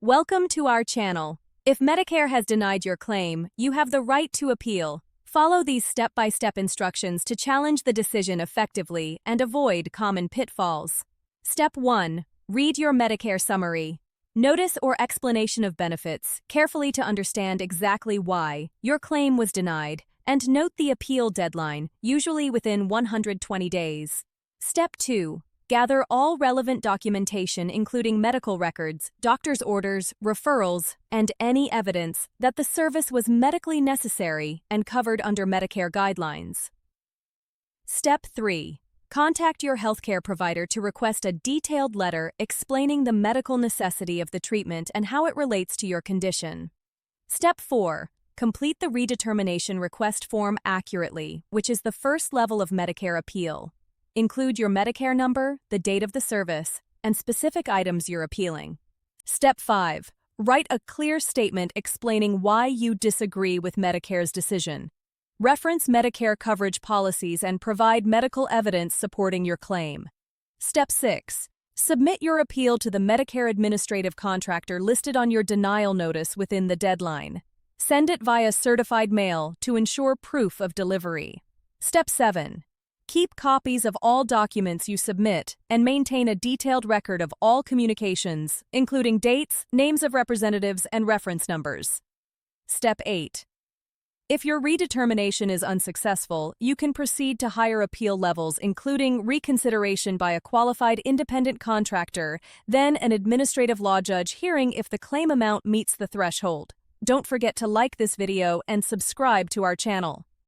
Welcome to our channel. If Medicare has denied your claim, you have the right to appeal. Follow these step-by-step instructions to challenge the decision effectively and avoid common pitfalls. Step 1. Read your Medicare summary. Notice or explanation of benefits, carefully to understand exactly why your claim was denied, and note the appeal deadline, usually within 120 days. Step 2. Gather all relevant documentation including medical records, doctor's orders, referrals, and any evidence that the service was medically necessary and covered under Medicare guidelines. Step 3. Contact your healthcare provider to request a detailed letter explaining the medical necessity of the treatment and how it relates to your condition. Step 4. Complete the redetermination request form accurately, which is the first level of Medicare appeal. Include your Medicare number, the date of the service, and specific items you're appealing. Step 5. Write a clear statement explaining why you disagree with Medicare's decision. Reference Medicare coverage policies and provide medical evidence supporting your claim. Step 6. Submit your appeal to the Medicare Administrative Contractor listed on your denial notice within the deadline. Send it via certified mail to ensure proof of delivery. Step 7. Keep copies of all documents you submit and maintain a detailed record of all communications, including dates, names of representatives, and reference numbers. Step 8. If your redetermination is unsuccessful, you can proceed to higher appeal levels, including reconsideration by a qualified independent contractor, then an administrative law judge hearing if the claim amount meets the threshold. Don't forget to like this video and subscribe to our channel.